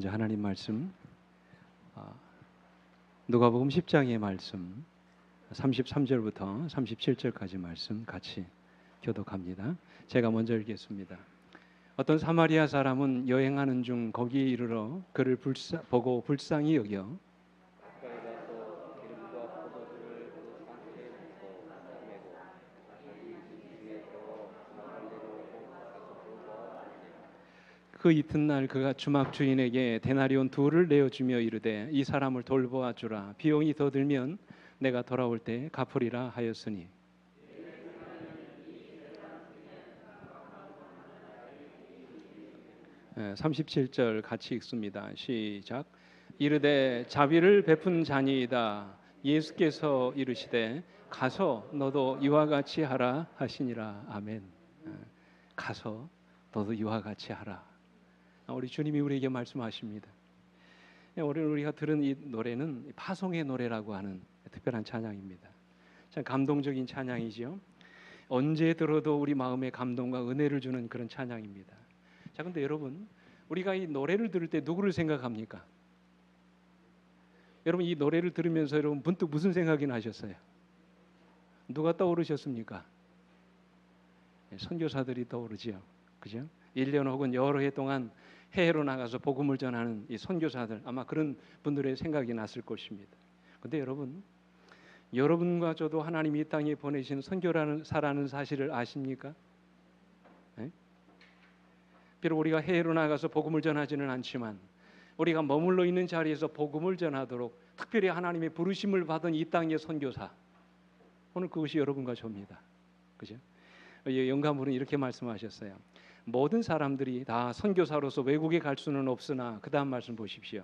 먼저 하나님 말씀 누가복음 10장의 말씀 33절부터 37절까지 말씀 같이 교독합니다. 제가 먼저 읽겠습니다. 어떤 사마리아 사람은 여행하는 중 거기에 이르러 그를 보고 불쌍히 여겨 그 이튿날 그가 주막 주인에게 데나리온 둘을 내어주며 이르되 이 사람을 돌보아 주라. 비용이 더 들면 내가 돌아올 때 갚으리라 하였으니 37절 같이 읽습니다. 시작. 이르되 자비를 베푼 자니이다. 예수께서 이르시되 가서 너도 이와 같이 하라 하시니라. 아멘. 가서 너도 이와 같이 하라. 우리 주님이 우리에게 말씀하십니다. 오늘 우리가 들은 이 노래는 파송의 노래라고 하는 특별한 찬양입니다. 참 감동적인 찬양이죠. 언제 들어도 우리 마음에 감동과 은혜를 주는 그런 찬양입니다. 자, 근데 여러분, 우리가 이 노래를 들을 때 누구를 생각합니까? 여러분, 이 노래를 들으면서 여러분 문득 무슨 생각이 나셨어요? 누가 떠오르셨습니까? 선교사들이 떠오르지요. 그죠? 1년 혹은 여러 해 동안 해외로 나가서 복음을 전하는 이 선교사들, 아마 그런 분들의 생각이 났을 것입니다. 근데 여러분, 여러분과 저도 하나님이 이 땅에 보내신 선교사라는 사실을 아십니까? 네? 비록 우리가 해외로 나가서 복음을 전하지는 않지만 우리가 머물러 있는 자리에서 복음을 전하도록 특별히 하나님의 부르심을 받은 이 땅의 선교사, 오늘 그것이 여러분과 저입니다. 그죠? 영감분은 이렇게 말씀하셨어요. 모든 사람들이 다 선교사로서 외국에 갈 수는 없으나 그 다음 말씀 보십시오.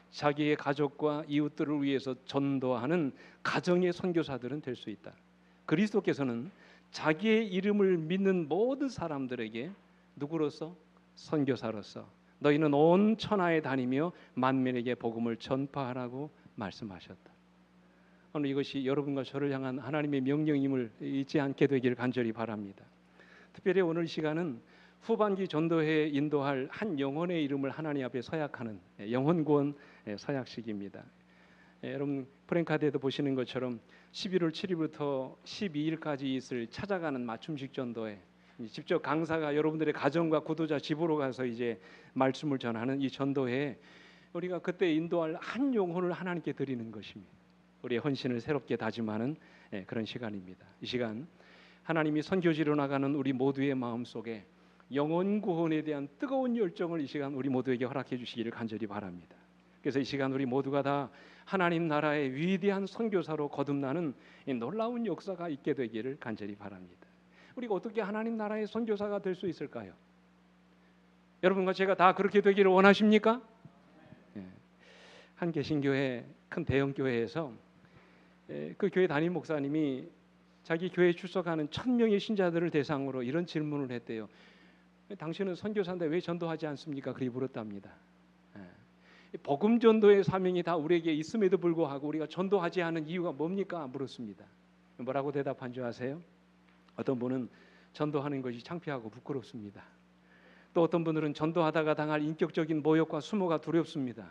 자기의 가족과 이웃들을 위해서 전도하는 가정의 선교사들은 될 수 있다. 그리스도께서는 자기의 이름을 믿는 모든 사람들에게 누구로서? 선교사로서 너희는 온 천하에 다니며 만민에게 복음을 전파하라고 말씀하셨다. 오늘 이것이 여러분과 저를 향한 하나님의 명령임을 잊지 않게 되기를 간절히 바랍니다. 특별히 오늘 시간은 후반기 전도회에 인도할 한 영혼의 이름을 하나님 앞에 서약하는 영혼구원 서약식입니다. 여러분 프랭카드에도 보시는 것처럼 11월 7일부터 12일까지 있을 찾아가는 맞춤식 전도회, 직접 강사가 여러분들의 가정과 구도자 집으로 가서 이제 말씀을 전하는 이 전도회에 우리가 그때 인도할 한 영혼을 하나님께 드리는 것입니다. 우리의 헌신을 새롭게 다짐하는 그런 시간입니다. 이 시간 하나님이 선교지로 나가는 우리 모두의 마음속에 영혼 구원에 대한 뜨거운 열정을 이 시간 우리 모두에게 허락해 주시기를 간절히 바랍니다. 그래서 이 시간 우리 모두가 다 하나님 나라의 위대한 선교사로 거듭나는 이 놀라운 역사가 있게 되기를 간절히 바랍니다. 우리가 어떻게 하나님 나라의 선교사가 될 수 있을까요? 여러분과 제가 다 그렇게 되기를 원하십니까? 한 개신교회, 큰 대형 교회에서 그 교회 담임 목사님이 자기 교회에 출석하는 1000명의 신자들을 대상으로 이런 질문을 했대요. 당신은 선교사인데 왜 전도하지 않습니까? 그렇게 물었답니다. 복음 전도의 사명이 다 우리에게 있음에도 불구하고 우리가 전도하지 않은 이유가 뭡니까? 물었습니다. 뭐라고 대답한 줄 아세요? 어떤 분은 전도하는 것이 창피하고 부끄럽습니다. 또 어떤 분들은 전도하다가 당할 인격적인 모욕과 수모가 두렵습니다.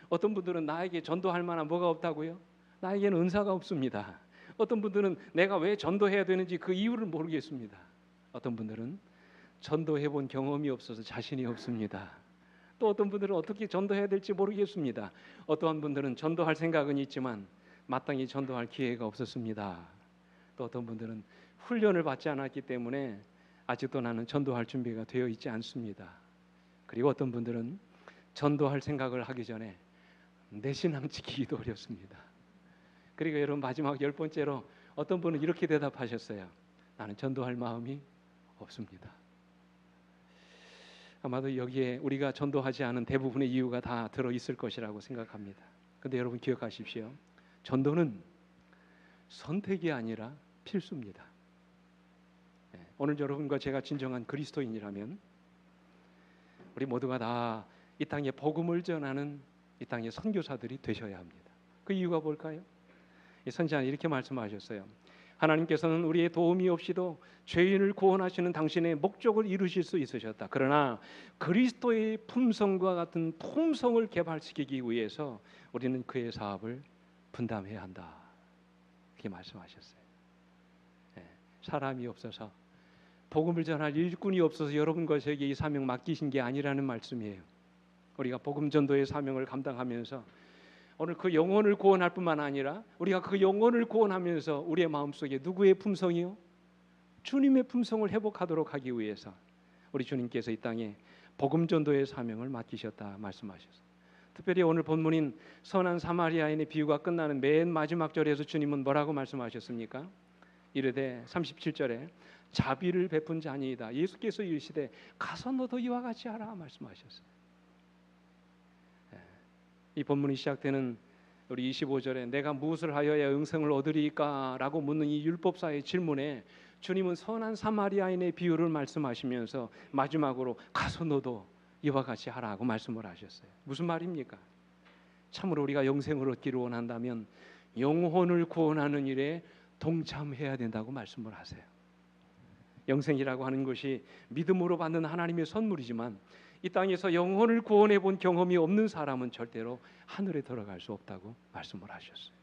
어떤 분들은 나에게 전도할 만한 뭐가 없다고요? 나에게는 은사가 없습니다. 어떤 분들은 내가 왜 전도해야 되는지 그 이유를 모르겠습니다. 어떤 분들은 전도해 본 경험이 없어서 자신이 없습니다. 또 어떤 분들은 어떻게 전도해야 될지 모르겠습니다. 어떠한 분들은 전도할 생각은 있지만 마땅히 전도할 기회가 없었습니다. 또 어떤 분들은 훈련을 받지 않았기 때문에 아직도 나는 전도할 준비가 되어 있지 않습니다. 그리고 어떤 분들은 전도할 생각을 하기 전에 내 신앙 지키기도 어렵습니다. 그리고 여러분 마지막 10번째로 어떤 분은 이렇게 대답하셨어요. 나는 전도할 마음이 없습니다. 아마도 여기에 우리가 전도하지 않은 대부분의 이유가 다 들어있을 것이라고 생각합니다. 그런데 여러분 기억하십시오. 전도는 선택이 아니라 필수입니다. 오늘 여러분과 제가 진정한 그리스도인이라면 우리 모두가 다 이 땅에 복음을 전하는 이 땅의 선교사들이 되셔야 합니다. 그 이유가 뭘까요? 이 선지자는 이렇게 말씀하셨어요. 하나님께서는 우리의 도움이 없이도 죄인을 구원하시는 당신의 목적을 이루실 수 있으셨다. 그러나 그리스도의 품성과 같은 품성을 개발시키기 위해서 우리는 그의 사업을 분담해야 한다. 그렇게 말씀하셨어요. 사람이 없어서, 복음을 전할 일꾼이 없어서 여러분과 저에게 이 사명 맡기신 게 아니라는 말씀이에요. 우리가 복음 전도의 사명을 감당하면서 오늘 그 영혼을 구원할 뿐만 아니라 우리가 그 영혼을 구원하면서 우리의 마음속에 누구의 품성이요? 주님의 품성을 회복하도록 하기 위해서 우리 주님께서 이 땅에 복음 전도의 사명을 맡기셨다 말씀하셨어요. 특별히 오늘 본문인 선한 사마리아인의 비유가 끝나는 맨 마지막 절에서 주님은 뭐라고 말씀하셨습니까? 이르되 37절에 자비를 베푼 자니이다. 예수께서 이르시되 가서 너도 이와 같이 하라 말씀하셨어요. 이 본문이 시작되는 우리 25절에 내가 무엇을 하여야 영생을 얻으리까? 라고 묻는 이 율법사의 질문에 주님은 선한 사마리아인의 비유를 말씀하시면서 마지막으로 가서 너도 이와 같이 하라고 말씀을 하셨어요. 무슨 말입니까? 참으로 우리가 영생을 얻기를 원한다면 영혼을 구원하는 일에 동참해야 된다고 말씀을 하세요. 영생이라고 하는 것이 믿음으로 받는 하나님의 선물이지만 이 땅에서 영혼을 구원해 본 경험이 없는 사람은 절대로 하늘에 들어갈 수 없다고 말씀을 하셨어요.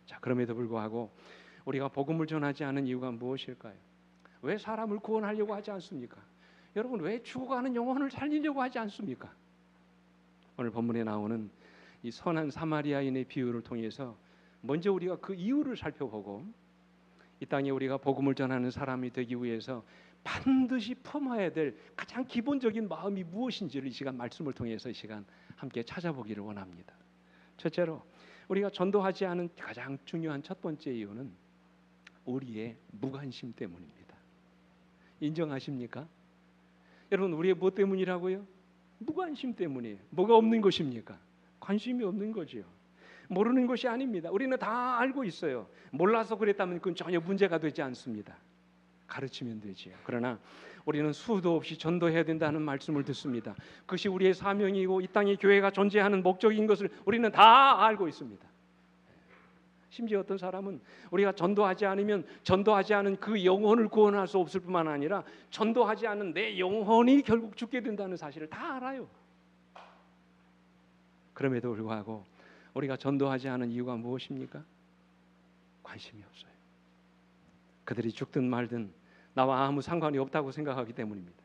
자, 그럼에도 불구하고 우리가 복음을 전하지 않은 이유가 무엇일까요? 왜 사람을 구원하려고 하지 않습니까? 여러분, 왜 죽어가는 영혼을 살리려고 하지 않습니까? 오늘 본문에 나오는 이 선한 사마리아인의 비유를 통해서 먼저 우리가 그 이유를 살펴보고 이 땅에 우리가 복음을 전하는 사람이 되기 위해서 반드시 품어야 될 가장 기본적인 마음이 무엇인지를 이 시간 말씀을 통해서 이 시간 함께 찾아보기를 원합니다. 첫째로 우리가 전도하지 않은 가장 중요한 첫 번째 이유는 우리의 무관심 때문입니다. 인정하십니까? 여러분, 우리의 무엇 때문이라고요? 무관심 때문이에요. 뭐가 없는 것입니까? 관심이 없는 거지요. 모르는 것이 아닙니다. 우리는 다 알고 있어요. 몰라서 그랬다면 그건 전혀 문제가 되지 않습니다. 가르치면 되지요. 그러나 우리는 수도 없이 전도해야 된다는 말씀을 듣습니다. 그것이 우리의 사명이고 이 땅에 교회가 존재하는 목적인 것을 우리는 다 알고 있습니다. 심지어 어떤 사람은 우리가 전도하지 않으면 전도하지 않은 그 영혼을 구원할 수 없을 뿐만 아니라 전도하지 않은 내 영혼이 결국 죽게 된다는 사실을 다 알아요. 그럼에도 불구하고 우리가 전도하지 않은 이유가 무엇입니까? 관심이 없어요. 그들이 죽든 말든 나와 아무 상관이 없다고 생각하기 때문입니다.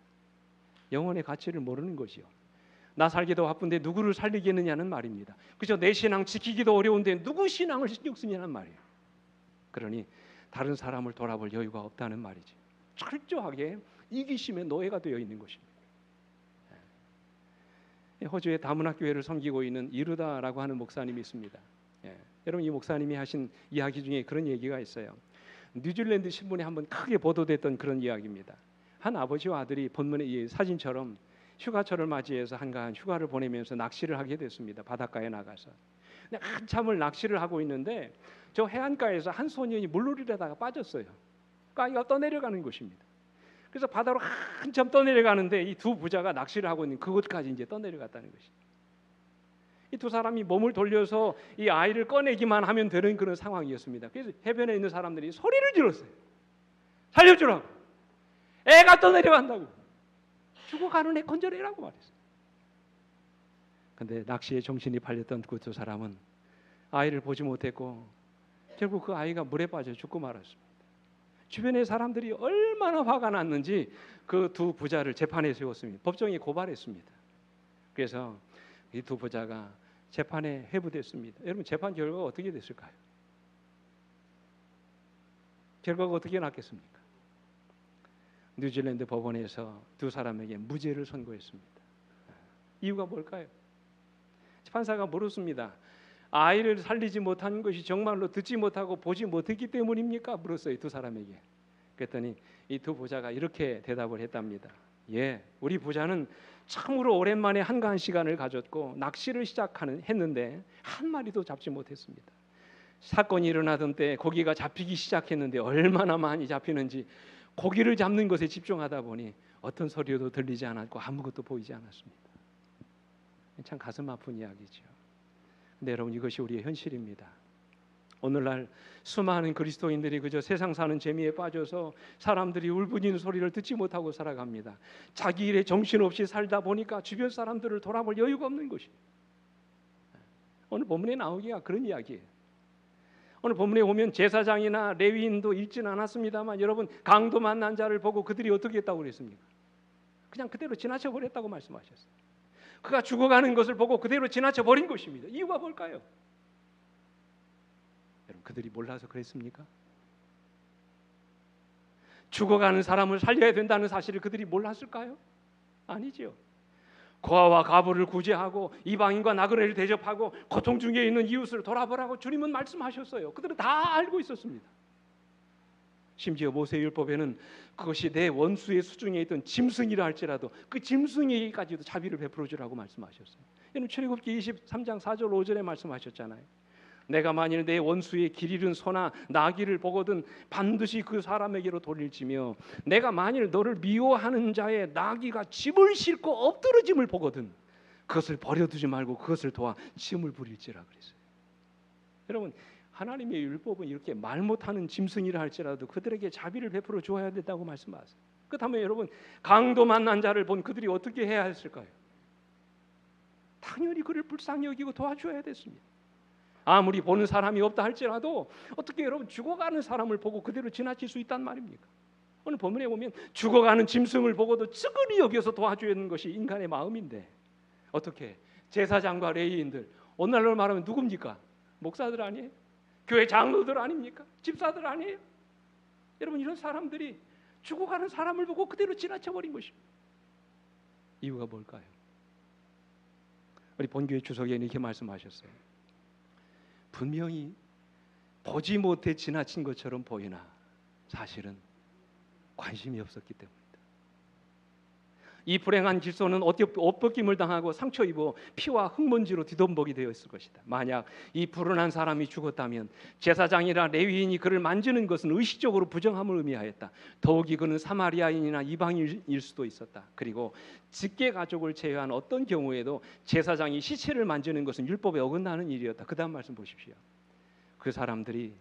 영혼의 가치를 모르는 것이요. 나 살기도 바쁜데 누구를 살리겠느냐는 말입니다. 그죠? 내 신앙 지키기도 어려운데 누구 신앙을 신경 쓰냐는 말이에요. 그러니 다른 사람을 돌아볼 여유가 없다는 말이죠. 철저하게 이기심의 노예가 되어 있는 것입니다. 호주의 다문화 교회를 섬기고 있는 이르다라고 하는 목사님이 있습니다. 여러분, 이 목사님이 하신 이야기 중에 그런 얘기가 있어요. 뉴질랜드 신문에 한번 크게 보도됐던 그런 이야기입니다. 한 아버지와 아들이 본문의 이 사진처럼 휴가철을 맞이해서 한가한 휴가를 보내면서 낚시를 하게 됐습니다. 바닷가에 나가서. 근데 한참을 낚시를 하고 있는데 저 해안가에서 한 소년이 물놀이를 하다가 빠졌어요. 그러니까 떠내려가는 것입니다. 그래서 바다로 한참 떠내려가는데 이 두 부자가 낚시를 하고 있는 그곳까지 이제 떠내려갔다는 것입니다. 이 두 사람이 몸을 돌려서 이 아이를 꺼내기만 하면 되는 그런 상황이었습니다. 그래서 해변에 있는 사람들이 소리를 질렀어요. 살려주라고. 애가 떠내려간다고. 죽어가는 애 건져내라고 말했어요. 그런데 낚시에 정신이 팔렸던 그 두 사람은 아이를 보지 못했고 결국 그 아이가 물에 빠져 죽고 말았습니다. 주변의 사람들이 얼마나 화가 났는지 그 두 부자를 재판에 세웠습니다. 법정에 고발했습니다. 그래서 이 두 부자가 재판에 회부됐습니다. 여러분, 재판 결과가 어떻게 됐을까요? 결과가 어떻게 났겠습니까? 뉴질랜드 법원에서 두 사람에게 무죄를 선고했습니다. 이유가 뭘까요? 판사가 물었습니다. 아이를 살리지 못한 것이 정말로 듣지 못하고 보지 못했기 때문입니까? 물었어요, 두 사람에게. 그랬더니 이 두 부자가 이렇게 대답을 했답니다. 예, 우리 부자는 참으로 오랜만에 한가한 시간을 가졌고 낚시를 했는데 한 마리도 잡지 못했습니다. 사건이 일어나던 때 고기가 잡히기 시작했는데 얼마나 많이 잡히는지 고기를 잡는 것에 집중하다 보니 어떤 소리도 들리지 않았고 아무것도 보이지 않았습니다. 참 가슴 아픈 이야기죠. 근데 여러분, 이것이 우리의 현실입니다. 오늘날 수많은 그리스도인들이 그저 세상 사는 재미에 빠져서 사람들이 울부짖는 소리를 듣지 못하고 살아갑니다. 자기 일에 정신없이 살다 보니까 주변 사람들을 돌아볼 여유가 없는 것이에요. 오늘 본문에 나오기가 그런 이야기예요. 오늘 본문에 보면 제사장이나 레위인도 읽지는 않았습니다만 여러분, 강도 만난 자를 보고 그들이 어떻게 했다고 그랬습니까? 그냥 그대로 지나쳐 버렸다고 말씀하셨어요. 그가 죽어가는 것을 보고 그대로 지나쳐 버린 것입니다. 이유가 뭘까요? 여러분, 그들이 몰라서 그랬습니까? 죽어가는 사람을 살려야 된다는 사실을 그들이 몰랐을까요? 아니죠. 고아와 과부를 구제하고 이방인과 나그네를 대접하고 고통 중에 있는 이웃을 돌아보라고 주님은 말씀하셨어요. 그들은 다 알고 있었습니다. 심지어 모세율법에는 그것이 내 원수의 수중에 있던 짐승이라 할지라도 그 짐승에게까지도 자비를 베풀어 주라고 말씀하셨어요. 여러분, 출애굽기 23장 4절 5절에 말씀하셨잖아요. 내가 만일 내 원수의 길 잃은 소나 나귀를 보거든 반드시 그 사람에게로 돌릴지며 내가 만일 너를 미워하는 자의 나귀가 짐을 싣고 엎드러짐을 보거든 그것을 버려두지 말고 그것을 도와 짐을 부릴지라 그랬어요. 여러분, 하나님의 율법은 이렇게 말 못하는 짐승이라 할지라도 그들에게 자비를 베풀어 주어야 된다고 말씀하세요. 그렇다면 여러분, 강도 만난 자를 본 그들이 어떻게 해야 했을까요? 당연히 그를 불쌍히 여기고 도와줘야 됐습니다. 아무리 보는 사람이 없다 할지라도 어떻게 여러분, 죽어가는 사람을 보고 그대로 지나칠 수 있단 말입니까? 오늘 본문에 보면 죽어가는 짐승을 보고도 찌그리 여겨서 도와줘야 하는 것이 인간의 마음인데 어떻게 제사장과 레위인들, 오늘날로 말하면 누굽니까? 목사들 아니에요? 교회 장로들 아닙니까? 집사들 아니에요? 여러분, 이런 사람들이 죽어가는 사람을 보고 그대로 지나쳐버린 것입니다. 이유가 뭘까요? 우리 본교회 주석에는 이렇게 말씀하셨어요. 분명히 보지 못해 지나친 것처럼 보이나 사실은 관심이 없었기 때문이다. 이 불행한 질서는 엇벗김을 당하고 상처 입어 피와 흙먼지로 뒤덮먹이 되었을 것이다. 만약 이 불운한 사람이 죽었다면 제사장이나 레위인이 그를 만지는 것은 의식적으로 부정함을 의미하였다. 더욱이 그는 사마리아인이나 이방인일 수도 있었다. 그리고 직계 가족을 제외한 어떤 경우에도 제사장이 시체를 만지는 것은 율법에 어긋나는 일이었다. 그 다음 말씀 보십시오. 그 사람들이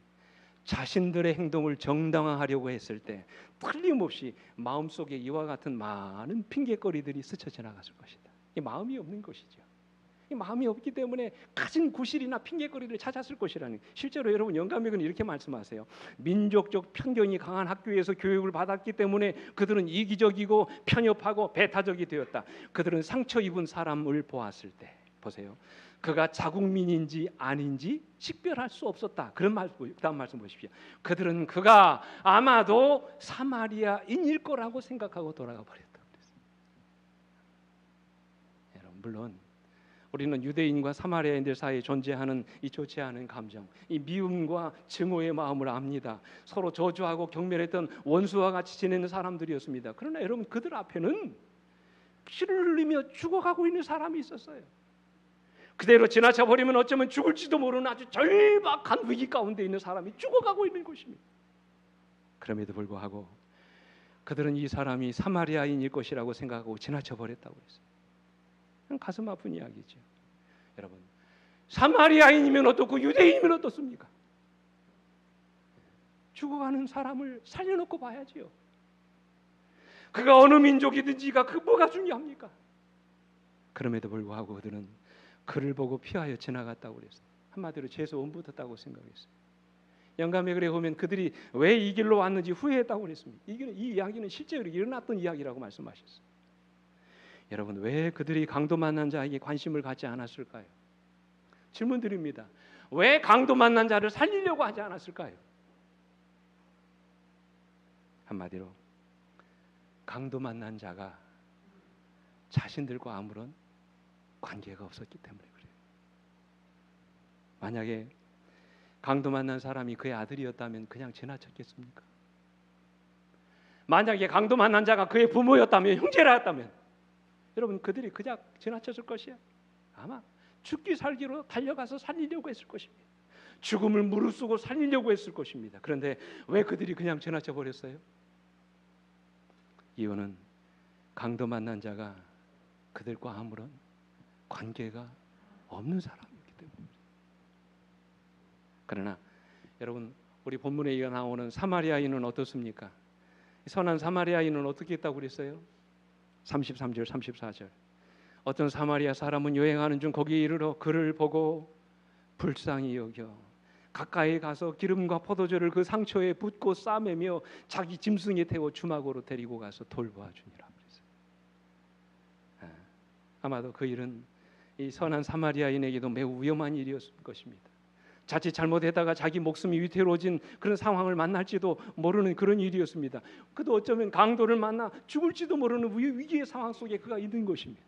자신들의 행동을 정당화하려고 했을 때 틀림없이 마음속에 이와 같은 많은 핑계거리들이 스쳐 지나갔을 것이다. 이 마음이 없는 것이죠. 이 마음이 없기 때문에 가진 구실이나 핑계거리를 찾았을 것이라는. 실제로 여러분, 영감역은 이렇게 말씀하세요. 민족적 편견이 강한 학교에서 교육을 받았기 때문에 그들은 이기적이고 편협하고 배타적이 되었다. 그들은 상처 입은 사람을 보았을 때 보세요. 그가 자국민인지 아닌지 식별할 수 없었다. 그런 다음 말씀 보십시오. 그들은 그가 아마도 사마리아인일 거라고 생각하고 돌아가 버렸다. 여러분, 물론 우리는 유대인과 사마리아인들 사이에 존재하는 이 좋지 않은 감정, 이 미움과 증오의 마음을 압니다. 서로 저주하고 경멸했던 원수와 같이 지내는 사람들이었습니다. 그러나 여러분, 그들 앞에는 피를 흘리며 죽어가고 있는 사람이 있었어요. 그대로 지나쳐 버리면 어쩌면 죽을지도 모르는 아주 절박한 위기 가운데 있는 사람이 죽어가고 있는 것입니다. 그럼에도 불구하고 그들은 이 사람이 사마리아인일 것이라고 생각하고 지나쳐 버렸다고 했어요. 가슴 아픈 이야기죠. 여러분, 사마리아인이면 어떻고 유대인이면 어떻습니까? 죽어가는 사람을 살려놓고 봐야지요. 그가 어느 민족이든지가 그 뭐가 중요합니까? 그럼에도 불구하고 그들은 그를 보고 피하여 지나갔다고 그랬어요. 한마디로 죄에서 원부었다고 생각했어요. 영감에 그래 보면 그들이 왜 이 길로 왔는지 후회했다고 그랬습니다. 이 이야기는 실제로 일어났던 이야기라고 말씀하셨어요. 여러분, 왜 그들이 강도 만난 자에게 관심을 갖지 않았을까요? 질문 드립니다. 왜 강도 만난 자를 살리려고 하지 않았을까요? 한마디로 강도 만난 자가 자신들과 아무런 관계가 없었기 때문에 그래요. 만약에 강도 만난 사람이 그의 아들이었다면 그냥 지나쳤겠습니까? 만약에 강도 만난 자가 그의 부모였다면, 형제라였다면 여러분, 그들이 그냥 지나쳤을 것이야. 아마 죽기 살기로 달려가서 살리려고 했을 것입니다. 죽음을 무릅쓰고 살리려고 했을 것입니다. 그런데 왜 그들이 그냥 지나쳐 버렸어요? 이유는 강도 만난 자가 그들과 아무런 관계가 없는 사람이기 때문입니다. 그러나 여러분, 우리 본문에 이어 나오는 사마리아인은 어떻습니까? 선한 사마리아인은 어떻게 했다고 그랬어요? 33절 34절. 어떤 사마리아 사람은 여행하는 중 거기에 이르러 그를 보고 불쌍히 여겨 가까이 가서 기름과 포도주를 그 상처에 붓고 싸매며 자기 짐승에 태워 주막으로 데리고 가서 돌보아주니라 그랬어요. 아마도 그 일은 이 선한 사마리아인에게도 매우 위험한 일이었을 것입니다. 자칫 잘못했다가 자기 목숨이 위태로워진 그런 상황을 만날지도 모르는 그런 일이었습니다. 그도 어쩌면 강도를 만나 죽을지도 모르는 위기의 상황 속에 그가 있는 것입니다.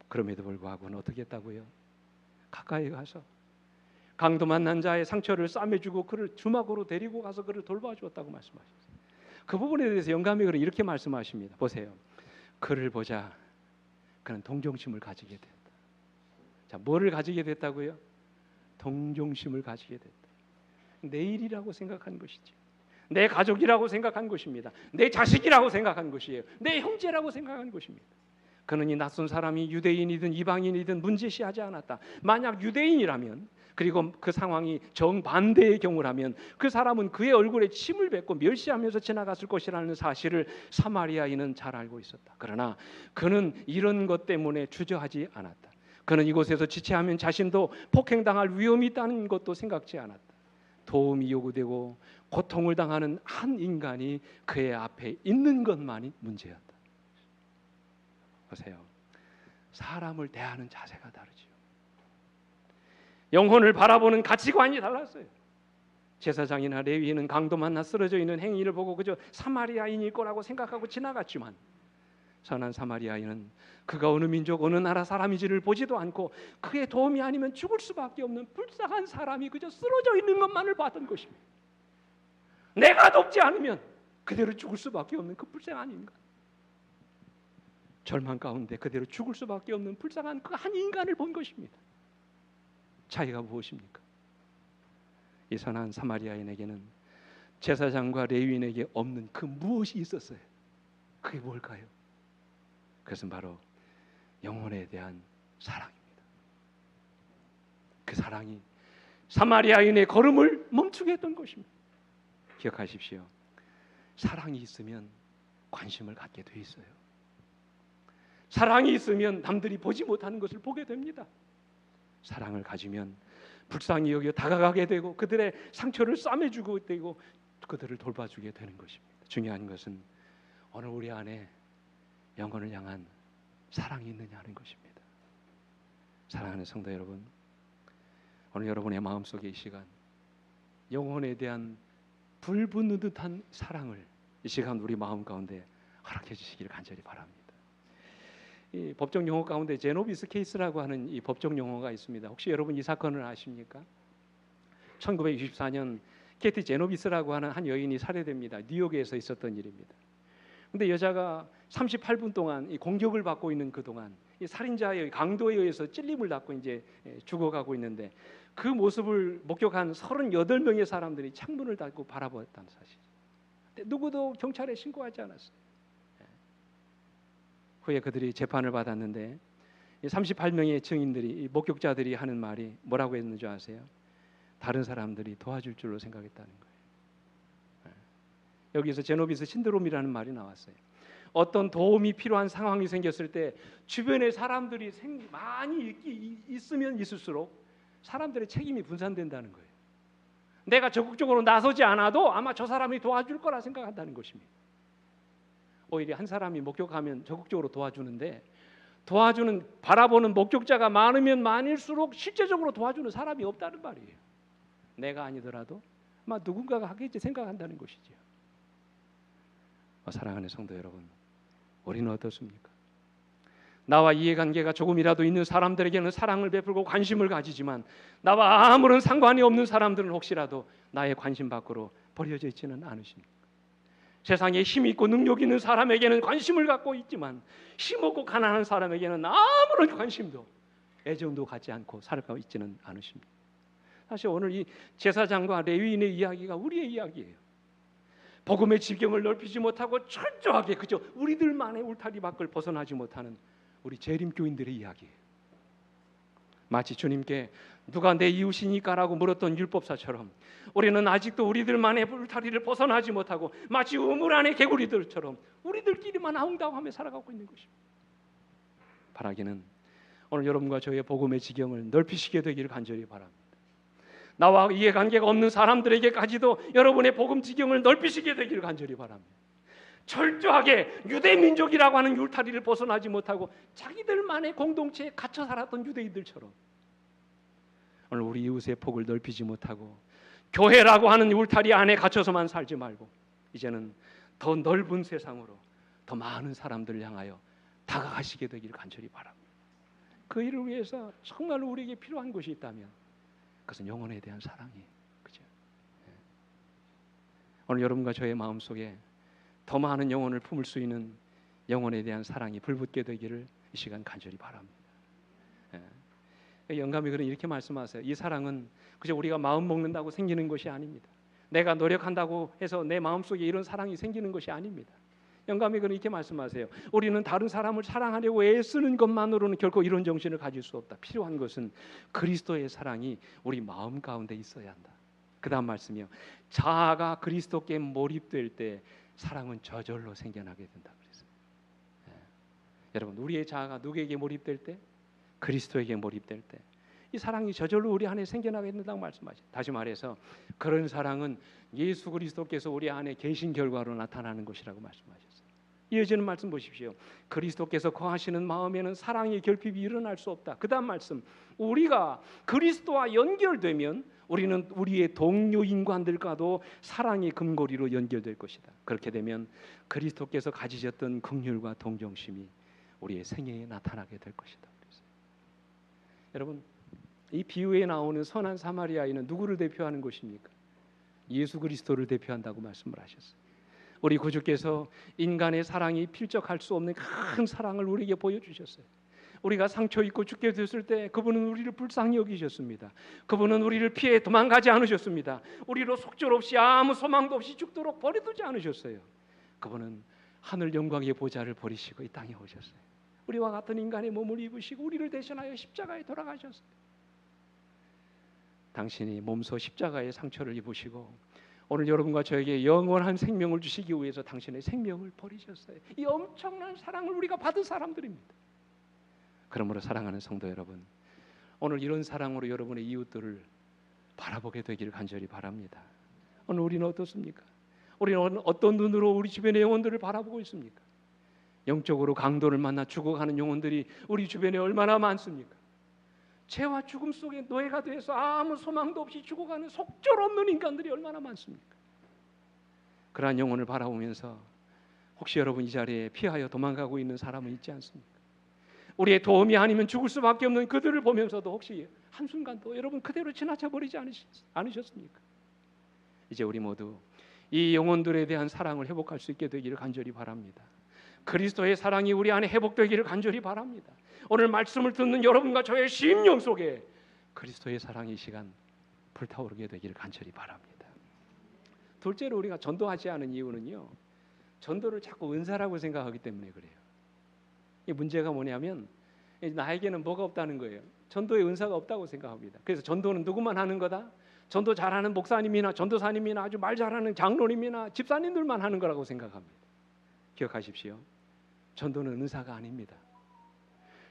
그럼에도 불구하고 어떻게 했다고요? 가까이 가서 강도 만난 자의 상처를 싸매주고 그를 주막으로 데리고 가서 그를 돌봐주었다고 말씀하셨어요. 그 부분에 대해서 영감이 이렇게 말씀하십니다. 보세요. 그를 보자 그는 동정심을 가지게 됐다. 자, 뭐를 가지게 됐다고요? 동정심을 가지게 됐다. 내 일이라고 생각한 것이지. 내 가족이라고 생각한 것입니다. 내 자식이라고 생각한 것이에요. 내 형제라고 생각한 것입니다. 그는 이 낯선 사람이 유대인이든 이방인이든 문제시하지 않았다. 만약 유대인이라면 그리고 그 상황이 정반대의 경우라면 그 사람은 그의 얼굴에 침을 뱉고 멸시하면서 지나갔을 것이라는 사실을 사마리아인은 잘 알고 있었다. 그러나 그는 이런 것 때문에 주저하지 않았다. 그는 이곳에서 지체하면 자신도 폭행당할 위험이 있다는 것도 생각지 않았다. 도움이 요구되고 고통을 당하는 한 인간이 그의 앞에 있는 것만이 문제였다. 보세요. 사람을 대하는 자세가 다르죠. 영혼을 바라보는 가치관이 달랐어요. 제사장이나 레위인은 강도 만나 쓰러져 있는 행위를 보고 그저 사마리아인일 거라고 생각하고 지나갔지만 선한 사마리아인은 그가 어느 민족 어느 나라 사람인지를 보지도 않고 그의 도움이 아니면 죽을 수밖에 없는 불쌍한 사람이 그저 쓰러져 있는 것만을 봤던 것입니다. 내가 돕지 않으면 그대로 죽을 수밖에 없는 그 불쌍한 인간, 절망 가운데 그대로 죽을 수밖에 없는 불쌍한 그 한 인간을 본 것입니다. 차이가 무엇입니까? 이 선한 사마리아인에게는 제사장과 레위인에게 없는 그 무엇이 있었어요. 그게 뭘까요? 그것은 바로 영혼에 대한 사랑입니다. 그 사랑이 사마리아인의 걸음을 멈추게 했던 것입니다. 기억하십시오. 사랑이 있으면 관심을 갖게 돼 있어요. 사랑이 있으면 남들이 보지 못하는 것을 보게 됩니다. 사랑을 가지면 불쌍히 여겨 다가가게 되고 그들의 상처를 싸매주고 되고 그들을 돌봐주게 되는 것입니다. 중요한 것은 오늘 우리 안에 영혼을 향한 사랑이 있느냐는 것입니다. 사랑하는 성도 여러분, 오늘 여러분의 마음속에 이 시간 영혼에 대한 불붙는 듯한 사랑을 이 시간 우리 마음 가운데 허락해 주시기를 간절히 바랍니다. 이 법정 용어 가운데 제노비스 케이스라고 하는 이 법정 용어가 있습니다. 혹시 여러분 이 사건을 아십니까? 1964년 캐티 제노비스라고 하는 한 여인이 살해됩니다. 뉴욕에서 있었던 일입니다. 근데 여자가 38분 동안 이 공격을 받고 있는 그 동안 이 살인자의 강도에 의해서 찔림을 받고 이제 죽어가고 있는데 그 모습을 목격한 38명의 사람들이 창문을 닫고 바라보았다는 사실. 근데 누구도 경찰에 신고하지 않았어요. 후에 그들이 재판을 받았는데 38명의 증인들이 목격자들이 하는 말이 뭐라고 했는지 아세요? 다른 사람들이 도와줄 줄로 생각했다는 거예요. 여기서 제노비스 신드롬이라는 말이 나왔어요. 어떤 도움이 필요한 상황이 생겼을 때 주변에 사람들이 많이 있으면 있을수록 사람들의 책임이 분산된다는 거예요. 내가 적극적으로 나서지 않아도 아마 저 사람이 도와줄 거라 생각한다는 것입니다. 오히려 한 사람이 목격하면 적극적으로 도와주는데 도와주는 바라보는 목격자가 많으면 많을수록 실제적으로 도와주는 사람이 없다는 말이에요. 내가 아니더라도 아마 누군가가 하겠지 생각한다는 것이죠. 사랑하는 성도 여러분, 우리는 어떻습니까? 나와 이해관계가 조금이라도 있는 사람들에게는 사랑을 베풀고 관심을 가지지만 나와 아무런 상관이 없는 사람들은 혹시라도 나의 관심 밖으로 버려져 있지는 않으십니까? 세상에 힘 있고 능력 있는 사람에게는 관심을 갖고 있지만 힘없고 가난한 사람에게는 아무런 관심도 애정도 갖지 않고 살아가고 있지는 않으십니까? 사실 오늘 이 제사장과 레위인의 이야기가 우리의 이야기예요. 복음의 지경을 넓히지 못하고 철저하게 그저 우리들만의 울타리 밖을 벗어나지 못하는 우리 재림교인들의 이야기예요. 마치 주님께 누가 내 이웃이니까라고 물었던 율법사처럼 우리는 아직도 우리들만의 울타리를 벗어나지 못하고 마치 우물 안의 개구리들처럼 우리들끼리만 아웅다웅하며 살아가고 있는 것입니다. 바라기는 오늘 여러분과 저의 복음의 지경을 넓히시게 되기를 간절히 바랍니다. 나와 이해관계가 없는 사람들에게까지도 여러분의 복음 지경을 넓히시게 되기를 간절히 바랍니다. 철저하게 유대민족이라고 하는 울타리를 벗어나지 못하고 자기들만의 공동체에 갇혀 살았던 유대인들처럼 오늘 우리 이웃의 폭을 넓히지 못하고 교회라고 하는 울타리 안에 갇혀서만 살지 말고 이제는 더 넓은 세상으로 더 많은 사람들을 향하여 다가가시게 되기를 간절히 바랍니다. 그 일을 위해서 정말로 우리에게 필요한 것이 있다면 그것은 영혼에 대한 사랑이에요. 그죠? 오늘 여러분과 저의 마음속에 더 많은 영혼을 품을 수 있는 영혼에 대한 사랑이 불붙게 되기를 이 시간 간절히 바랍니다. 영감이 그런 이렇게 말씀하세요. 이 사랑은 그저 우리가 마음 먹는다고 생기는 것이 아닙니다. 내가 노력한다고 해서 내 마음속에 이런 사랑이 생기는 것이 아닙니다. 영감이 그런 이렇게 말씀하세요. 우리는 다른 사람을 사랑하려고 애쓰는 것만으로는 결코 이런 정신을 가질 수 없다. 필요한 것은 그리스도의 사랑이 우리 마음 가운데 있어야 한다. 그 다음 말씀이요. 자아가 그리스도께 몰입될 때 사랑은 저절로 생겨나게 된다 그랬어요. 여러분, 우리의 자아가 누구에게 몰입될 때? 그리스도에게 몰입될 때 이 사랑이 저절로 우리 안에 생겨나게 된다고 말씀하죠. 다시 말해서 그런 사랑은 예수 그리스도께서 우리 안에 계신 결과로 나타나는 것이라고 말씀하셨어요. 이어지는 말씀 보십시오. 그리스도께서 거하시는 마음에는 사랑의 결핍이 일어날 수 없다. 그 다음 말씀, 우리가 그리스도와 연결되면 우리는 우리의 동료 인간들과도 사랑의 금고리로 연결될 것이다. 그렇게 되면 그리스도께서 가지셨던 긍휼과 동정심이 우리의 생애에 나타나게 될 것이다. 여러분, 이 비유에 나오는 선한 사마리아인은 누구를 대표하는 것입니까? 예수 그리스도를 대표한다고 말씀을 하셨어요. 우리 구주께서 인간의 사랑이 필적할 수 없는 큰 사랑을 우리에게 보여주셨어요. 우리가 상처 입고 죽게 됐을 때 그분은 우리를 불쌍히 여기셨습니다. 그분은 우리를 피해 도망가지 않으셨습니다. 우리로 속절없이 아무 소망도 없이 죽도록 버려두지 않으셨어요. 그분은 하늘 영광의 보좌를 버리시고 이 땅에 오셨어요. 우리와 같은 인간의 몸을 입으시고 우리를 대신하여 십자가에 돌아가셨어요. 당신이 몸소 십자가의 상처를 입으시고 오늘 여러분과 저에게 영원한 생명을 주시기 위해서 당신의 생명을 버리셨어요. 이 엄청난 사랑을 우리가 받은 사람들입니다. 그러므로 사랑하는 성도 여러분, 오늘 이런 사랑으로 여러분의 이웃들을 바라보게 되기를 간절히 바랍니다. 오늘 우리는 어떻습니까? 우리는 어떤 눈으로 우리 주변의 영혼들을 바라보고 있습니까? 영적으로 강도를 만나 죽어가는 영혼들이 우리 주변에 얼마나 많습니까? 죄와 죽음 속에 노예가 돼서 아무 소망도 없이 죽어가는 속절없는 인간들이 얼마나 많습니까? 그러한 영혼을 바라보면서 혹시 여러분 이 자리에 피하여 도망가고 있는 사람은 있지 않습니까? 우리의 도움이 아니면 죽을 수밖에 없는 그들을 보면서도 혹시 한순간도 여러분 그대로 지나쳐 버리지 않으셨습니까? 이제 우리 모두 이 영혼들에 대한 사랑을 회복할 수 있게 되기를 간절히 바랍니다. 그리스도의 사랑이 우리 안에 회복되기를 간절히 바랍니다. 오늘 말씀을 듣는 여러분과 저의 심령 속에 그리스도의 사랑이 이 시간 불타오르게 되기를 간절히 바랍니다. 둘째로 우리가 전도하지 않은 이유는요, 전도를 자꾸 은사라고 생각하기 때문에 그래요. 이 문제가 뭐냐면 나에게는 뭐가 없다는 거예요. 전도의 은사가 없다고 생각합니다. 그래서 전도는 누구만 하는 거다? 전도 잘하는 목사님이나 전도사님이나 아주 말 잘하는 장로님이나 집사님들만 하는 거라고 생각합니다. 기억하십시오. 전도는 은사가 아닙니다.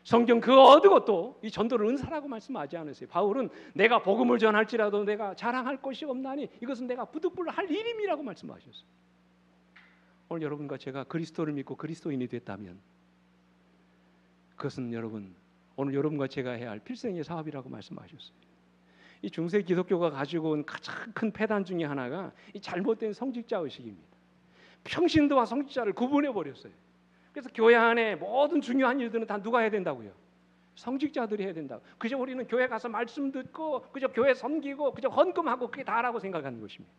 성경 그 어느 것도 이 전도를 은사라고 말씀하지 않으세요. 바울은 내가 복음을 전할지라도 내가 자랑할 것이 없나니 이것은 내가 부득불 할 일임이라고 말씀하셨어요. 오늘 여러분과 제가 그리스도를 믿고 그리스도인이 됐다면 그것은 여러분 오늘 여러분과 제가 해야 할 필생의 사업이라고 말씀하셨어요. 이 중세 기독교가 가지고 온 가장 큰 폐단 중에 하나가 이 잘못된 성직자 의식입니다. 평신도와 성직자를 구분해 버렸어요. 그래서 교회 안에 모든 중요한 일들은 다 누가 해야 된다고요? 성직자들이 해야 된다고. 그저 우리는 교회 가서 말씀 듣고 그저 교회 섬기고 그저 헌금하고 그게 다라고 생각하는 것입니다.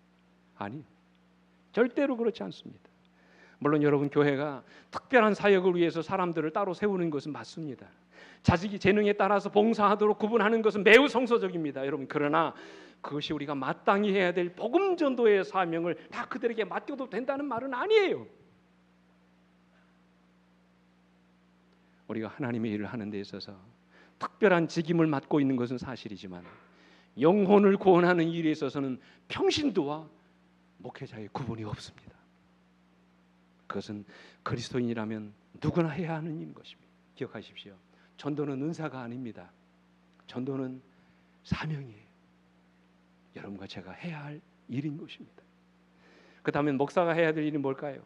아니, 절대로 그렇지 않습니다. 물론 여러분 교회가 특별한 사역을 위해서 사람들을 따로 세우는 것은 맞습니다. 자식이 재능에 따라서 봉사하도록 구분하는 것은 매우 성서적입니다. 여러분, 그러나 그것이 우리가 마땅히 해야 될 복음 전도의 사명을 다 그들에게 맡겨도 된다는 말은 아니에요. 우리가 하나님의 일을 하는 데 있어서 특별한 직임을 맡고 있는 것은 사실이지만 영혼을 구원하는 일에 있어서는 평신도와 목회자의 구분이 없습니다. 그것은 그리스도인이라면 누구나 해야 하는 일인 것입니다. 기억하십시오. 전도는 은사가 아닙니다. 전도는 사명이에요. 여러분과 제가 해야 할 일인 것입니다. 그 다음에 목사가 해야 될 일이 뭘까요?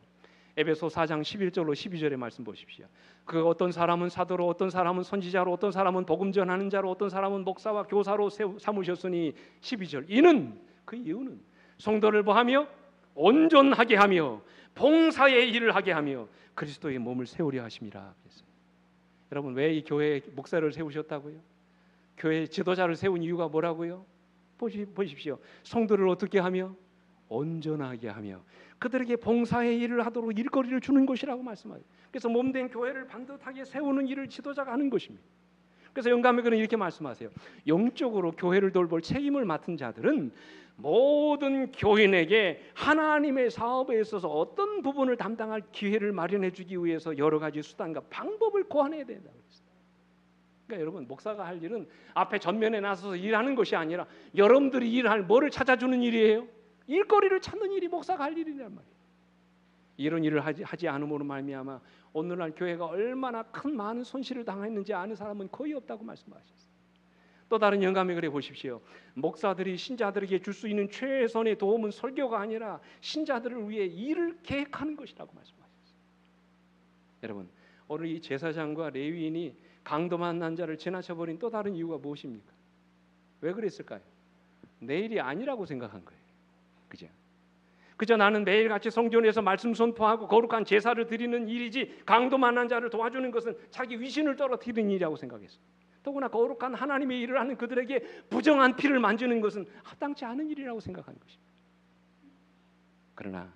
에베소 4장 11절로 12절의 말씀 보십시오. 그 어떤 사람은 사도로, 어떤 사람은 선지자로, 어떤 사람은 복음 전하는 자로, 어떤 사람은 목사와 교사로 삼으셨으니 12절 이는 그 이유는 성도를 보하며 온전하게 하며 봉사의 일을 하게 하며 그리스도의 몸을 세우려 하심이라. 여러분 왜 이 교회에 목사를 세우셨다고요? 교회 지도자를 세운 이유가 뭐라고요? 보십시오. 성도를 어떻게 하며 온전하게 하며 그들에게 봉사의 일을 하도록 일거리를 주는 것이라고 말씀하세요. 그래서 몸된 교회를 반듯하게 세우는 일을 지도자가 하는 것입니다. 그래서 영감에게는 이렇게 말씀하세요. 영적으로 교회를 돌볼 책임을 맡은 자들은 모든 교인에게 하나님의 사업에 있어서 어떤 부분을 담당할 기회를 마련해 주기 위해서 여러 가지 수단과 방법을 고안해야 된다고 했어요. 그러니까 여러분 목사가 할 일은 앞에 전면에 나서서 일하는 것이 아니라 여러분들이 일할 뭐를 찾아주는 일이에요? 일거리를 찾는 일이 목사가 할 일이란 말이에요. 이런 일을 하지 않음으로 말미암아 오늘날 교회가 얼마나 큰 많은 손실을 당했는지 아는 사람은 거의 없다고 말씀하셨어요. 또 다른 영감의 글에 보십시오. 목사들이 신자들에게 줄 수 있는 최선의 도움은 설교가 아니라 신자들을 위해 일을 계획하는 것이라고 말씀하셨어요. 여러분 오늘 이 제사장과 레위인이 강도 만난 자를 지나쳐버린 또 다른 이유가 무엇입니까? 왜 그랬을까요? 내 일이 아니라고 생각한 거예요. 그저 나는 매일같이 성전에서 말씀 선포하고 거룩한 제사를 드리는 일이지 강도 만난 자를 도와주는 것은 자기 위신을 떨어뜨리는 일이라고 생각했어요. 더구나 거룩한 하나님의 일을 하는 그들에게 부정한 피를 만지는 것은 합당치 않은 일이라고 생각하는 것입니다. 그러나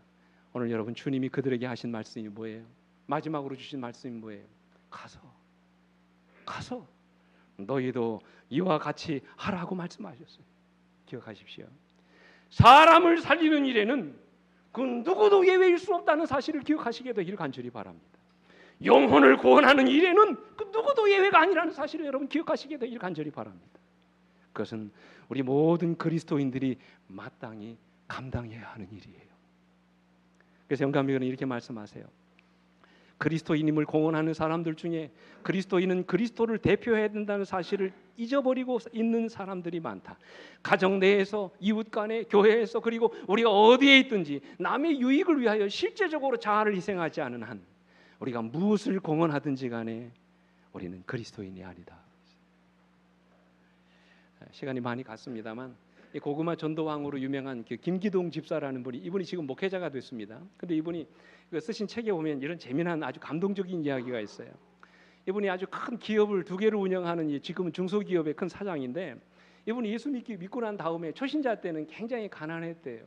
오늘 여러분 주님이 그들에게 하신 말씀이 뭐예요? 마지막으로 주신 말씀이 뭐예요? 가서 너희도 이와 같이 하라고 말씀하셨어요. 기억하십시오. 사람을 살리는 일에는 그 누구도 예외일 수 없다는 사실을 기억하시게 되기를 간절히 바랍니다. 영혼을 구원하는 일에는 그 누구도 예외가 아니라는 사실을 여러분 기억하시게 되기를 간절히 바랍니다. 그것은 우리 모든 그리스도인들이 마땅히 감당해야 하는 일이에요. 그래서 영감님은 이렇게 말씀하세요. 그리스도인임을 공언하는 사람들 중에 그리스도인은 그리스도를 대표해야 된다는 사실을 잊어버리고 있는 사람들이 많다. 가정 내에서, 이웃 간에, 교회에서, 그리고 우리가 어디에 있든지 남의 유익을 위하여 실제적으로 자아를 희생하지 않은 한 우리가 무엇을 공언하든지 간에 우리는 그리스도인이 아니다. 시간이 많이 갔습니다만 고구마 전도왕으로 유명한 김기동 집사라는 분이 이분이 지금 목회자가 됐습니다. 근데 이분이 쓰신 책에 보면 이런 재미난 아주 감동적인 이야기가 있어요. 이분이 아주 큰 기업을 2개를 운영하는 지금은 중소기업의 큰 사장인데 이분이 예수 믿고 난 다음에 초신자 때는 굉장히 가난했대요.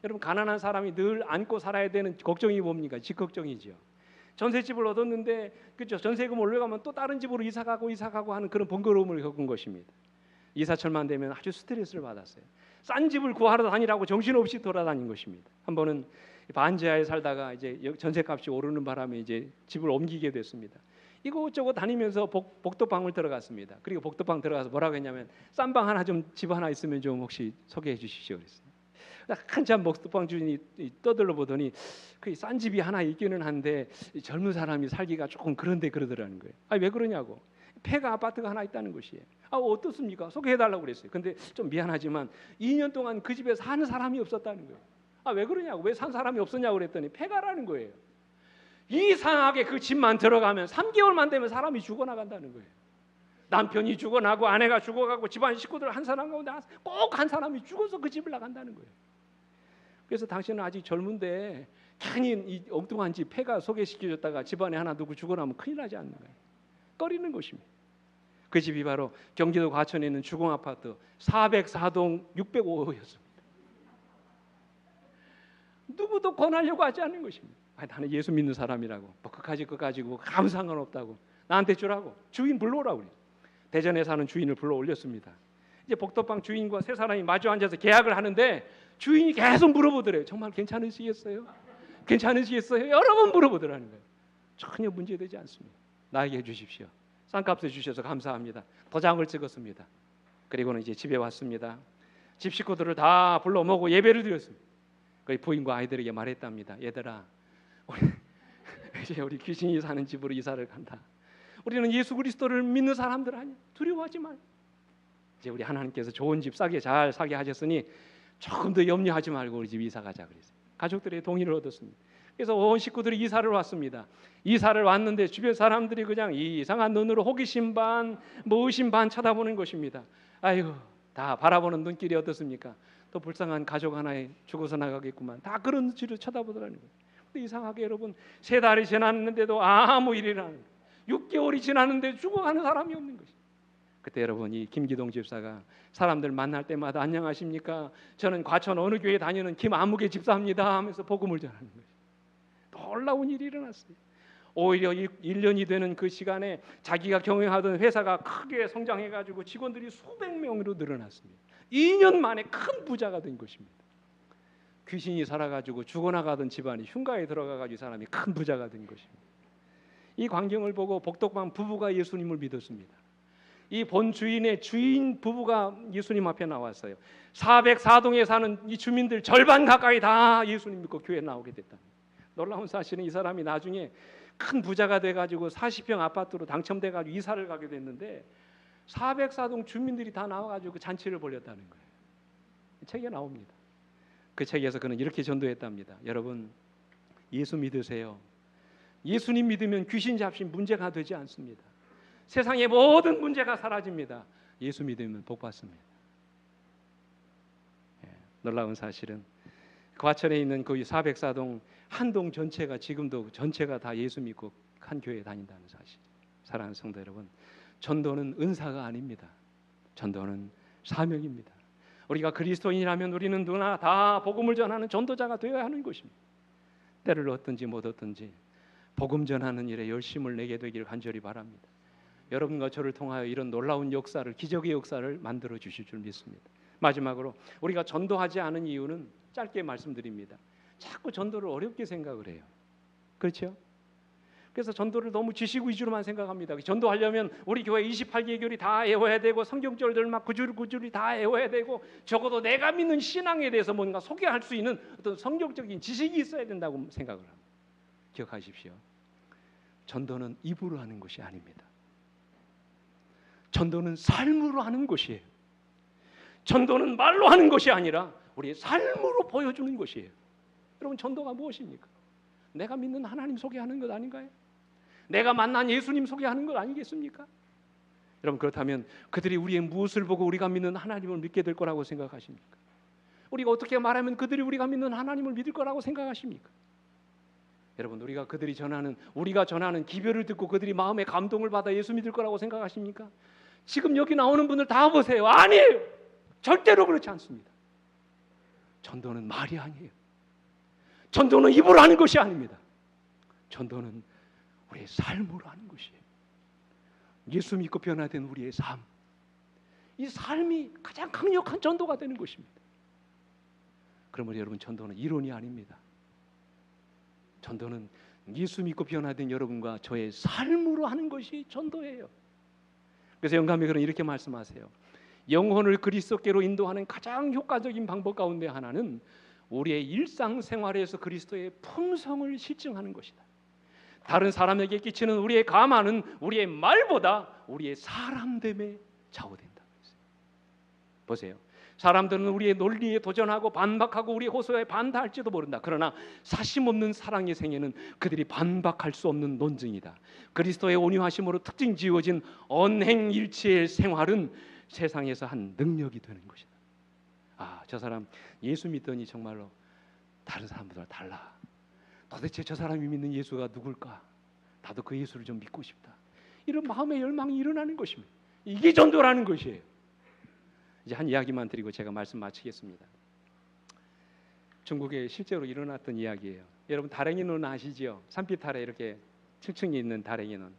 여러분 가난한 사람이 늘 안고 살아야 되는 걱정이 뭡니까? 집 걱정이죠. 전셋집을 얻었는데 그렇죠. 전세금 올라가면 또 다른 집으로 이사 가고 하는 그런 번거로움을 겪은 것입니다. 이사철만 되면 아주 스트레스를 받았어요. 싼 집을 구하러 다니라고 정신없이 돌아다닌 것입니다. 한 번은 반지하에 살다가 이제 전세값이 오르는 바람에 이제 집을 옮기게 됐습니다. 이곳저곳 다니면서 복도방을 들어갔습니다. 그리고 복도방 들어가서 뭐라고 했냐면 싼 방 하나 좀 집 하나 있으면 좀 혹시 소개해 주십시오 그랬어요. 한참 복도방 주인이 떠들러 보더니 그 싼 집이 하나 있기는 한데 젊은 사람이 살기가 조금 그런데 그러더라는 거예요. 왜 그러냐고. 폐가 아파트가 하나 있다는 것이에요. 어떻습니까? 소개해달라고 그랬어요. 근데 좀 미안하지만 2년 동안 그 집에 사는 사람이 없었다는 거예요. 왜 그러냐고. 왜 산 사람이 없었냐고 그랬더니 폐가라는 거예요. 이상하게 그 집만 들어가면 3개월만 되면 사람이 죽어나간다는 거예요. 남편이 죽어나고 아내가 죽어가고 집안 식구들 한 사람 가운데 꼭 한 사람이 죽어서 그 집을 나간다는 거예요. 그래서 당신은 아직 젊은데 괜히 이 엉뚱한 집 폐가 소개시켜줬다가 집안에 하나 누구 죽어나면 큰일 나지 않는 거예요. 꺼리는 것입니다. 그 집이 바로 경기도 과천에 있는 주공아파트 404동 605호였습니다. 누구도 권하려고 하지 않는 것입니다. 나는 예수 믿는 사람이라고 뭐 그까지 아무 상관없다고 나한테 주라고 주인 불러오라고 그래요. 대전에 사는 주인을 불러 올렸습니다. 이제 복도방 주인과 세 사람이 마주 앉아서 계약을 하는데 주인이 계속 물어보더래요. 정말 괜찮으시겠어요? 괜찮으시겠어요? 여러 번 물어보더라는 거예요. 전혀 문제되지 않습니다. 나에게 해주십시오. 싼값에 주셔서 감사합니다. 도장을 찍었습니다. 그리고는 이제 집에 왔습니다. 집 식구들을 다 불러 모으고 예배를 드렸습니다. 그 부인과 아이들에게 말했답니다. 얘들아, 이제 우리 귀신이 사는 집으로 이사를 간다. 우리는 예수 그리스도를 믿는 사람들 아니야. 두려워하지 말고. 이제 우리 하나님께서 좋은 집 싸게 잘 사게 하셨으니 조금 더 염려하지 말고 우리 집 이사 가자 그랬어요. 가족들의 동의를 얻었습니다. 그래서 온 식구들이 이사를 왔습니다. 이사를 왔는데 주변 사람들이 그냥 이상한 눈으로 호기심 반, 의심 반 쳐다보는 것입니다. 아이고, 다 바라보는 눈길이 어떻습니까? 또 불쌍한 가족 하나에 죽어서 나가겠구만. 다 그런 눈치로 쳐다보더라는 거예요. 근데 이상하게 여러분, 3달이 지났는데도 아무 일이 안 해요. 6개월이 지났는데 죽어가는 사람이 없는 것이죠. 그때 여러분, 이 김기동 집사가 사람들 만날 때마다 안녕하십니까? 저는 과천 어느 교회 다니는 김아무개 집사입니다 하면서 복음을 전하는 거예요. 놀라운 일이 일어났어요. 오히려 1년이 되는 그 시간에 자기가 경영하던 회사가 크게 성장해가지고 직원들이 수백 명으로 늘어났습니다. 2년 만에 큰 부자가 된 것입니다. 귀신이 살아가지고 죽어나가던 집안이 흉가에 들어가가지고 사람이 큰 부자가 된 것입니다. 이 광경을 보고 복덕방 부부가 예수님을 믿었습니다. 이 본 주인의 주인 부부가 예수님 앞에 나왔어요. 404동에 사는 이 주민들 절반 가까이 다 예수님 믿고 교회에 나오게 됐다. 놀라운 사실은 이 사람이 나중에 큰 부자가 돼가지고 40평 아파트로 당첨돼가지고 이사를 가게 됐는데 404동 주민들이 다 나와가지고 그 잔치를 벌였다는 거예요. 책에 나옵니다. 그 책에서 그는 이렇게 전도했답니다. 여러분, 예수 믿으세요. 예수님 믿으면 귀신 잡신 문제가 되지 않습니다. 세상의 모든 문제가 사라집니다. 예수 믿으면 복 받습니다. 놀라운 사실은 과천에 있는 그 404동 한 동 전체가 지금도 전체가 다 예수 믿고 한 교회에 다닌다는 사실. 사랑하는 성도 여러분, 전도는 은사가 아닙니다. 전도는 사명입니다. 우리가 그리스도인이라면 우리는 누구나 다 복음을 전하는 전도자가 되어야 하는 것입니다. 때를 얻든지 못 얻든지 복음 전하는 일에 열심을 내게 되기를 간절히 바랍니다. 여러분과 저를 통하여 이런 놀라운 역사를, 기적의 역사를 만들어 주실 줄 믿습니다. 마지막으로 우리가 전도하지 않은 이유는 짧게 말씀드립니다. 자꾸 전도를 어렵게 생각을 해요. 그렇죠? 그래서 전도를 너무 지식 위주로만 생각합니다. 전도하려면 우리 교회 28개 교리 다 외워야 되고 성경절들 막 구줄구줄이 다 외워야 되고 적어도 내가 믿는 신앙에 대해서 뭔가 소개할 수 있는 어떤 성경적인 지식이 있어야 된다고 생각을 합니다. 기억하십시오. 전도는 입으로 하는 것이 아닙니다. 전도는 삶으로 하는 것이에요. 전도는 말로 하는 것이 아니라 우리의 삶으로 보여주는 것이에요. 여러분, 전도가 무엇입니까? 내가 믿는 하나님 소개하는 것 아닌가요? 내가 만난 예수님 소개하는 것 아니겠습니까? 여러분, 그렇다면 그들이 우리의 무엇을 보고 우리가 믿는 하나님을 믿게 될 거라고 생각하십니까? 우리가 어떻게 말하면 그들이 우리가 믿는 하나님을 믿을 거라고 생각하십니까? 여러분, 우리가 전하는 기별을 듣고 그들이 마음에 감동을 받아 예수 믿을 거라고 생각하십니까? 지금 여기 나오는 분들 다 보세요. 아니에요. 절대로 그렇지 않습니다. 전도는 말이 아니에요. 전도는 입으로 하는 것이 아닙니다. 전도는 우리의 삶으로 하는 것이에요. 예수 믿고 변화된 우리의 삶, 이 삶이 가장 강력한 전도가 되는 것입니다. 그러므로 여러분, 전도는 이론이 아닙니다. 전도는 예수 믿고 변화된 여러분과 저의 삶으로 하는 것이 전도예요. 그래서 영감이 그런 이렇게 말씀하세요. 영혼을 그리스도께로 인도하는 가장 효과적인 방법 가운데 하나는 우리의 일상생활에서 그리스도의 품성을 실증하는 것이다. 다른 사람에게 끼치는 우리의 감화는 우리의 말보다 우리의 사람됨에 좌우된다. 보세요. 사람들은 우리의 논리에 도전하고 반박하고 우리의 호소에 반대할지도 모른다. 그러나 사심 없는 사랑의 생애는 그들이 반박할 수 없는 논증이다. 그리스도의 온유하심으로 특징 지어진 언행일치의 생활은 세상에서 한 능력이 되는 것이다. 아, 저 사람 예수 믿더니 정말로 다른 사람보다 달라. 도대체 저 사람이 믿는 예수가 누굴까? 나도 그 예수를 좀 믿고 싶다. 이런 마음의 열망이 일어나는 것입니다. 이게 전도라는 것이에요. 이제 한 이야기만 드리고 제가 말씀 마치겠습니다. 중국에 실제로 일어났던 이야기예요. 여러분, 다랭이눈 아시죠? 산빛 아래 이렇게 층층이 있는 다랭이눈.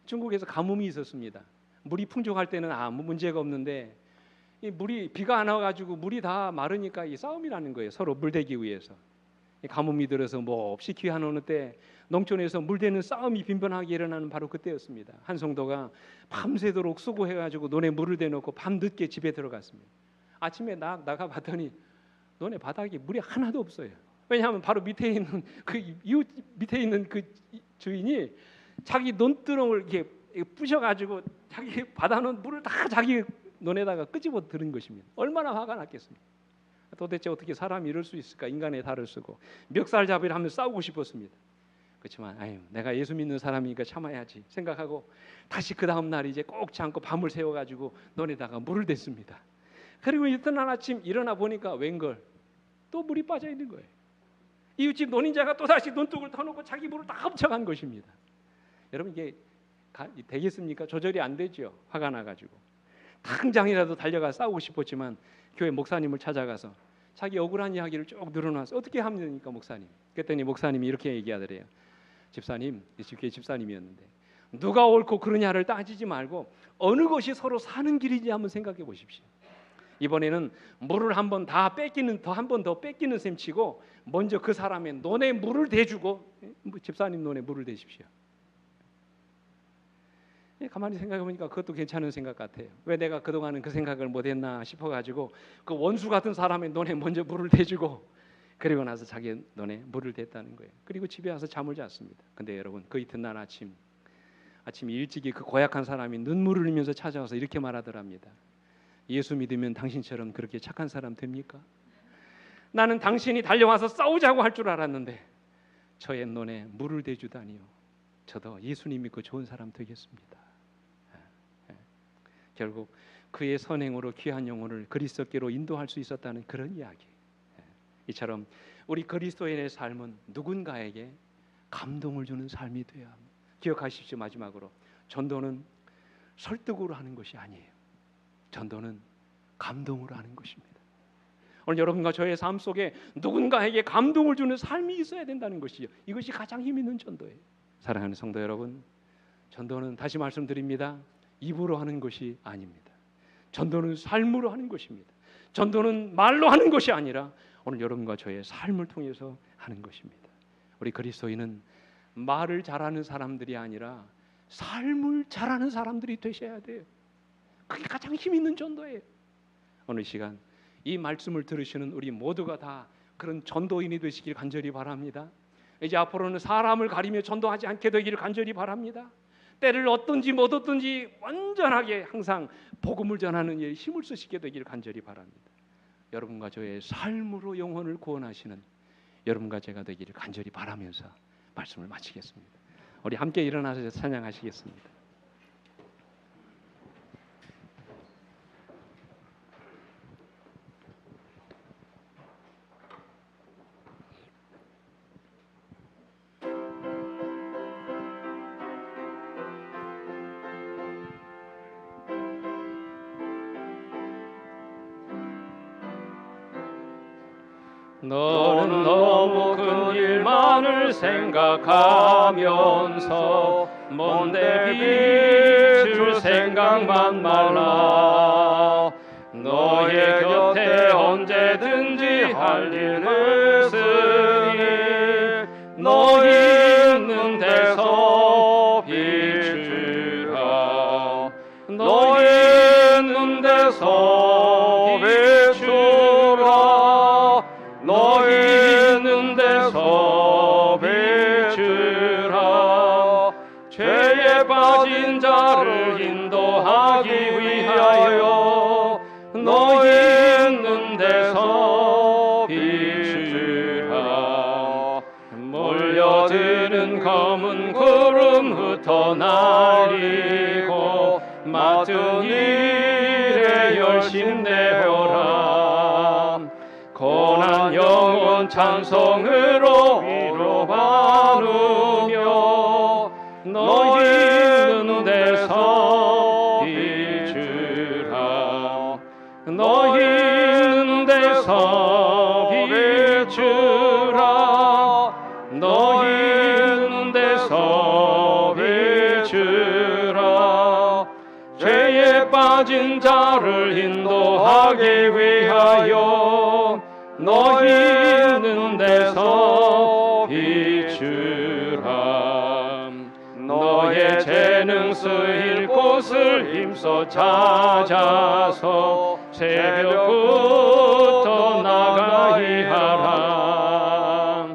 중국에서 가뭄이 있었습니다. 물이 풍족할 때는 아무 문제가 없는데 이 물이 비가 안 와가지고 물이 다 마르니까 이 싸움이 나는 거예요. 서로 물대기 위해서. 가뭄이 들어서 뭐 없이 귀한 어느 때 농촌에서 물대는 싸움이 빈번하게 일어나는 바로 그때였습니다. 한 성도가 밤새도록 수고해가지고 논에 물을 대놓고 밤늦게 집에 들어갔습니다. 아침에 나가 봤더니 논의 바닥에 물이 하나도 없어요. 왜냐하면 바로 밑에 있는 그 이웃 밑에 있는 그 주인이 자기 논두렁을 이렇게 부셔가지고 자기 받아놓은 물을 다 자기 논에다가 끄집어 들은 것입니다. 얼마나 화가 났겠습니까? 도대체 어떻게 사람이 이럴 수 있을까? 인간의 달을 쓰고 멱살잡이를 하면 싸우고 싶었습니다. 그렇지만 아유, 내가 예수 믿는 사람이니까 참아야지 생각하고 다시 그 다음 날 이제 꼭 참고 밤을 새워가지고 논에다가 물을 댔습니다. 그리고 이튿날 아침 일어나 보니까 웬걸 또 물이 빠져 있는 거예요. 이웃집 논인자가 또 다시 논둑을 터놓고 자기 물을 다 훔쳐간 것입니다. 여러분 이게 되겠습니까? 조절이 안 되죠. 화가 나가지고 당장이라도 달려가 싸우고 싶었지만 교회 목사님을 찾아가서 자기 억울한 이야기를 쭉 늘어놔서 어떻게 하면 됩니까, 목사님? 그랬더니 목사님이 이렇게 얘기하더래요. 집사님, 교회 집사님이었는데 누가 옳고 그르냐를 따지지 말고 어느 것이 서로 사는 길인지 한번 생각해 보십시오. 이번에는 물을 한 번 다 뺏기는 한 번 더 뺏기는 셈 치고 먼저 그 사람의 논에 물을 대주고 집사님 논에 물을 대십시오. 가만히 생각해 보니까 그것도 괜찮은 생각 같아요. 왜 내가 그동안은 그 생각을 못했나 싶어가지고 그 원수 같은 사람의 논에 먼저 물을 대주고 그리고 나서 자기 논에 물을 댔다는 거예요. 그리고 집에 와서 잠을 잤습니다. 근데 여러분 그 이튿날 아침 일찍이 그 고약한 사람이 눈물을 흘리면서 찾아와서 이렇게 말하더랍니다. 예수 믿으면 당신처럼 그렇게 착한 사람 됩니까? 나는 당신이 달려와서 싸우자고 할 줄 알았는데 저의 논에 물을 대주다니요. 저도 예수님 믿고 좋은 사람 되겠습니다. 결국 그의 선행으로 귀한 영혼을 그리스도께로 인도할 수 있었다는 그런 이야기. 이처럼 우리 그리스도인의 삶은 누군가에게 감동을 주는 삶이 되어야 합니다. 기억하십시오. 마지막으로 전도는 설득으로 하는 것이 아니에요. 전도는 감동으로 하는 것입니다. 오늘 여러분과 저의 삶 속에 누군가에게 감동을 주는 삶이 있어야 된다는 것이요. 이것이 가장 힘 있는 전도예요. 사랑하는 성도 여러분, 전도는 다시 말씀드립니다. 입으로 하는 것이 아닙니다. 전도는 삶으로 하는 것입니다. 전도는 말로 하는 것이 아니라 오늘 여러분과 저의 삶을 통해서 하는 것입니다. 우리 그리스도인은 말을 잘하는 사람들이 아니라 삶을 잘하는 사람들이 되셔야 돼요. 그게 가장 힘 있는 전도예요. 오늘 시간 이 말씀을 들으시는 우리 모두가 다 그런 전도인이 되시길 간절히 바랍니다. 이제 앞으로는 사람을 가리며 전도하지 않게 되기를 간절히 바랍니다. 때를 얻든지 못 얻든지 완전하게 항상 복음을 전하는 일에 힘을 쓰시게 되기를 간절히 바랍니다. 여러분과 저의 삶으로 영혼을 구원하시는 여러분과 제가 되기를 간절히 바라면서 말씀을 마치겠습니다. 우리 함께 일어나서 찬양하시겠습니다. 너는 너무 큰 일만을 생각하면서 먼데 비출 생각만 말라. 너의 곁에 언제든지 할 일을 쓰니 너 있는 데서 비추라. 너 있는 데서 비추라. 너 있는 데서 비추라. 죄에 빠진 자를 인도하기 위하여 너 있는 데서 비추라. 몰려드는 검은 구름 흩어날리고 맡은 일에 열심내어라. 고난 영혼 찬송으로 위로받으며 너 있는 데서 비추라. 너 있는 데서 비추라. 너 있는 데서 비추라. 죄에 빠진 자를 인도하기 위하여 너 있는 데서 쓰일 곳을 힘써 찾아서 새벽부터 나가이 하라.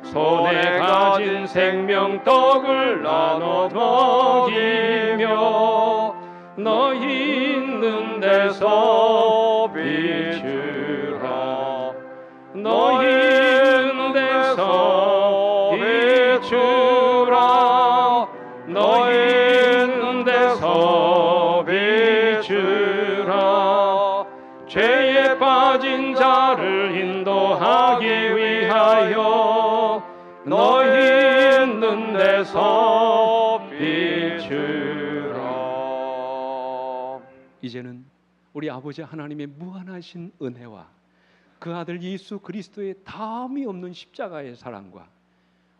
손에 가진 생명떡을 나눠 먹이며 너희 있는 데서 비추라. 너희 있는 데서 비추라. 너희 있는 데서 비추라. 죄에 빠진 자를 인도하기 위하여 너희 있는 데서 비추라. 이제는 우리 아버지 하나님의 무한하신 은혜와 그 아들 예수 그리스도의 다함이 없는 십자가의 사랑과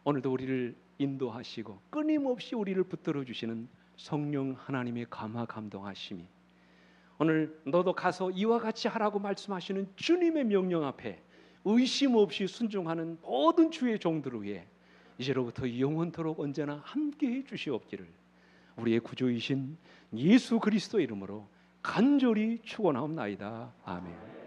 오늘도 우리를 인도하시고 끊임없이 우리를 붙들어 주시는 성령 하나님의 감화 감동하심이 오늘 너도 가서 이와 같이 하라고 말씀하시는 주님의 명령 앞에 의심 없이 순종하는 모든 주의 종들 위해 이제로부터 영원토록 언제나 함께해 주시옵기를 우리의 구주이신 예수 그리스도 이름으로 간절히 축원하옵나이다. 아멘.